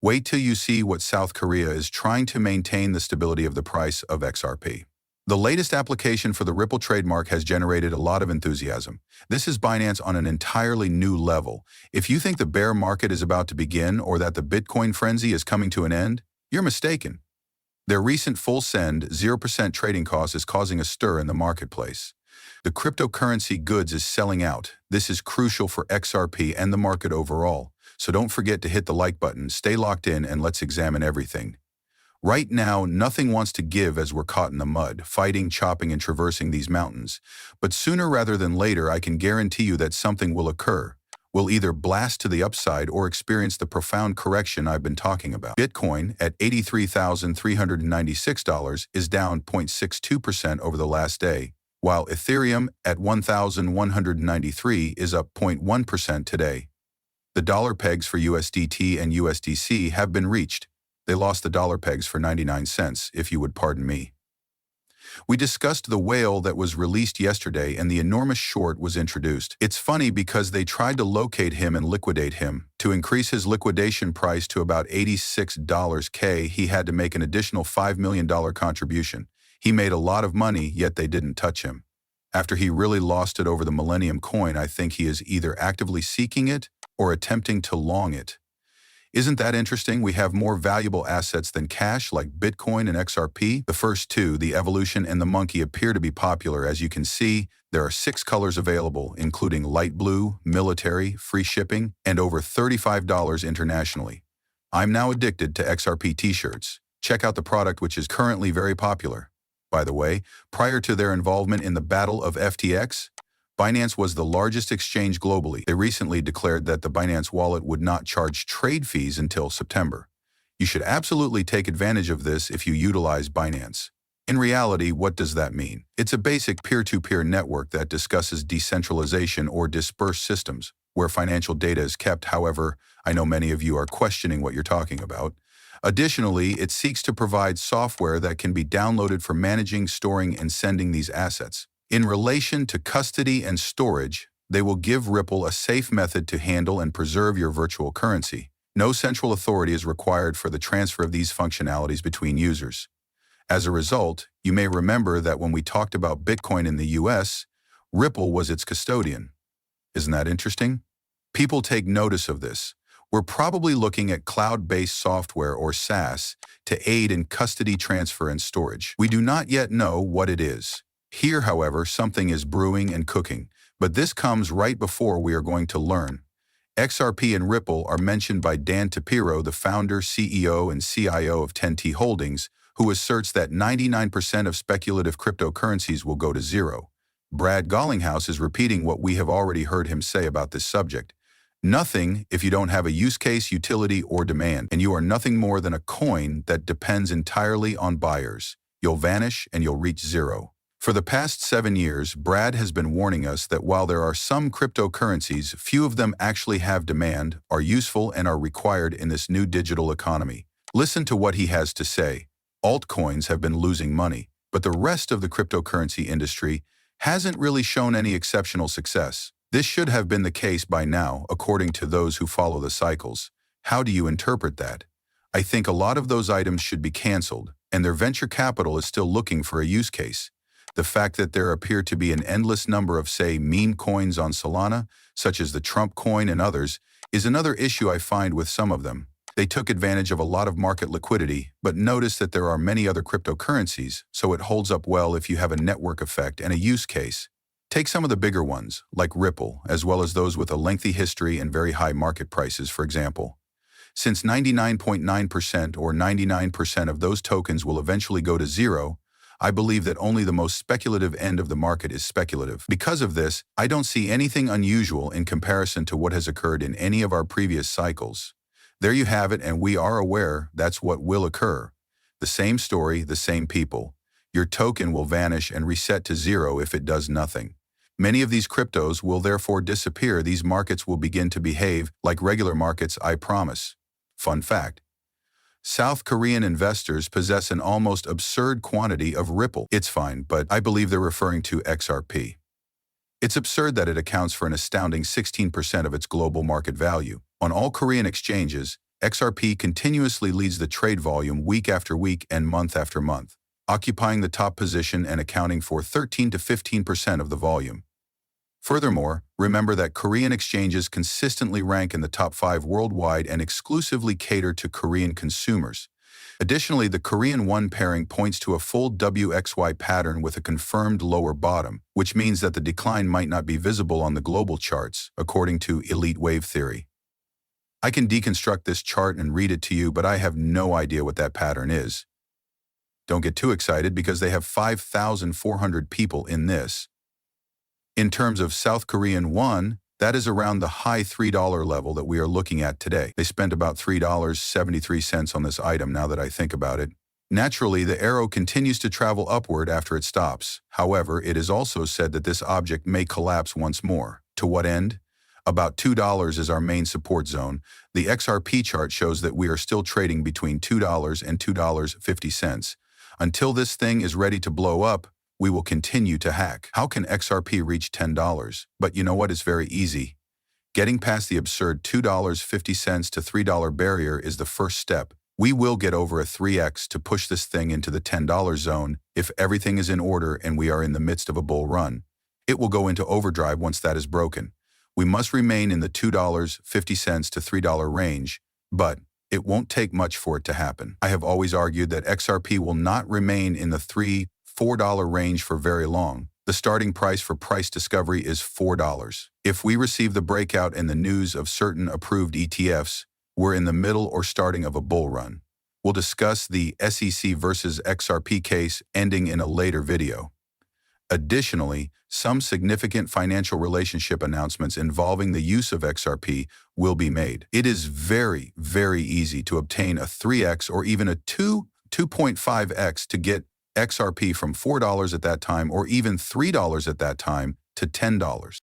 Wait till you see what South Korea is trying to maintain the stability of the price of XRP. The latest application for the Ripple trademark has generated a lot of enthusiasm. This is Binance on an entirely new level. If you think the bear market is about to begin or that the Bitcoin frenzy is coming to an end, you're mistaken. Their recent full send 0% trading cost is causing a stir in the marketplace. The cryptocurrency goods is selling out. This is crucial for XRP and the market overall. So don't forget to hit the like button, stay locked in, and let's examine everything. Right now, nothing wants to give as we're caught in the mud, fighting, chopping, and traversing these mountains. But sooner rather than later, I can guarantee you that something will occur. We'll either blast to the upside or experience the profound correction I've been talking about. Bitcoin at $83,396 is down 0.62% over the last day, while Ethereum at $1,193 is up 0.1% today. The dollar pegs for USDT and USDC have been reached. They lost the dollar pegs for 99 cents, if you would pardon me. We discussed the whale that was released yesterday and the enormous short was introduced. It's funny because they tried to locate him and liquidate him. To increase his liquidation price to about $86K, he had to make an additional $5 million contribution. He made a lot of money, yet they didn't touch him. After he really lost it over the Millennium coin, I think he is either actively seeking it or attempting to long it. Isn't that interesting? We have more valuable assets than cash like Bitcoin and XRP. The first two, the Evolution and the Monkey, appear to be popular. As you can see, there are 6 colors available, including light blue, military, free shipping, and over $35 internationally. I'm now addicted to XRP t-shirts. Check out the product, which is currently very popular. By the way, prior to their involvement in the Battle of FTX, Binance was the largest exchange globally. They recently declared that the Binance wallet would not charge trade fees until September. You should absolutely take advantage of this if you utilize Binance. In reality, what does that mean? It's a basic peer-to-peer network that discusses decentralization or dispersed systems, where financial data is kept. However, I know many of you are questioning what you're talking about. Additionally, it seeks to provide software that can be downloaded for managing, storing, and sending these assets. In relation to custody and storage, they will give Ripple a safe method to handle and preserve your virtual currency. No central authority is required for the transfer of these functionalities between users. As a result, you may remember that when we talked about Bitcoin in the US, Ripple was its custodian. Isn't that interesting? People take notice of this. We're probably looking at cloud-based software or SaaS to aid in custody, transfer, and storage. We do not yet know what it is. Here, however, something is brewing and cooking, but this comes right before we are going to learn. XRP and Ripple are mentioned by Dan Tapiro, the founder, CEO, and CIO of 10T Holdings, who asserts that 99% of speculative cryptocurrencies will go to zero. Brad Gollinghouse is repeating what we have already heard him say about this subject. Nothing if you don't have a use case, utility, or demand, and you are nothing more than a coin that depends entirely on buyers. You'll vanish and you'll reach zero. For the past 7 years, Brad has been warning us that while there are some cryptocurrencies, few of them actually have demand, are useful, and are required in this new digital economy. Listen to what he has to say. Altcoins have been losing money, but the rest of the cryptocurrency industry hasn't really shown any exceptional success. This should have been the case by now, according to those who follow the cycles. How do you interpret that? I think a lot of those items should be canceled, and their venture capital is still looking for a use case. The fact that there appear to be an endless number of, say, meme coins on Solana, such as the Trump coin and others, is another issue I find with some of them. They took advantage of a lot of market liquidity, but notice that there are many other cryptocurrencies, so it holds up well if you have a network effect and a use case. Take some of the bigger ones, like Ripple, as well as those with a lengthy history and very high market prices, for example. Since 99.9% or 99% of those tokens will eventually go to zero, I believe that only the most speculative end of the market is speculative. Because of this, I don't see anything unusual in comparison to what has occurred in any of our previous cycles. There you have it, and we are aware that's what will occur. The same story, the same people. Your token will vanish and reset to zero if it does nothing. Many of these cryptos will therefore disappear. These markets will begin to behave like regular markets, I promise. Fun fact. South Korean investors possess an almost absurd quantity of Ripple. It's fine, but I believe they're referring to XRP. It's absurd that it accounts for an astounding 16% of its global market value. On all Korean exchanges, XRP continuously leads the trade volume week after week and month after month, occupying the top position and accounting for 13 to 15% of the volume. Furthermore, remember that Korean exchanges consistently rank in the top 5 worldwide and exclusively cater to Korean consumers. Additionally, the Korean won pairing points to a full WXY pattern with a confirmed lower bottom, which means that the decline might not be visible on the global charts, according to elite wave theory. I can deconstruct this chart and read it to you, but I have no idea what that pattern is. Don't get too excited because they have 5,400 people in this. In terms of South Korean won, that is around the high $3 level that we are looking at today. They spent about $3.73 on this item now that I think about it. Naturally, the arrow continues to travel upward after it stops. However, it is also said that this object may collapse once more. To what end? About $2 is our main support zone. The XRP chart shows that we are still trading between $2 and $2.50. Until this thing is ready to blow up, we will continue to hack. How can XRP reach $10? But you know what? It's very easy. Getting past the absurd $2.50 to $3 barrier is the first step. We will get over a 3x to push this thing into the $10 zone if everything is in order and we are in the midst of a bull run. It will go into overdrive once that is broken. We must remain in the $2.50 to $3 range, but it won't take much for it to happen. I have always argued that XRP will not remain in the $3–4 range for very long. The starting price for price discovery is $4. If we receive the breakout and the news of certain approved ETFs, we're in the middle or starting of a bull run. We'll discuss the SEC versus XRP case ending in a later video. Additionally, some significant financial relationship announcements involving the use of XRP will be made. It is very, very easy to obtain a 3x or even a 2.5x to get XRP from $4 at that time or even $3 at that time to $10.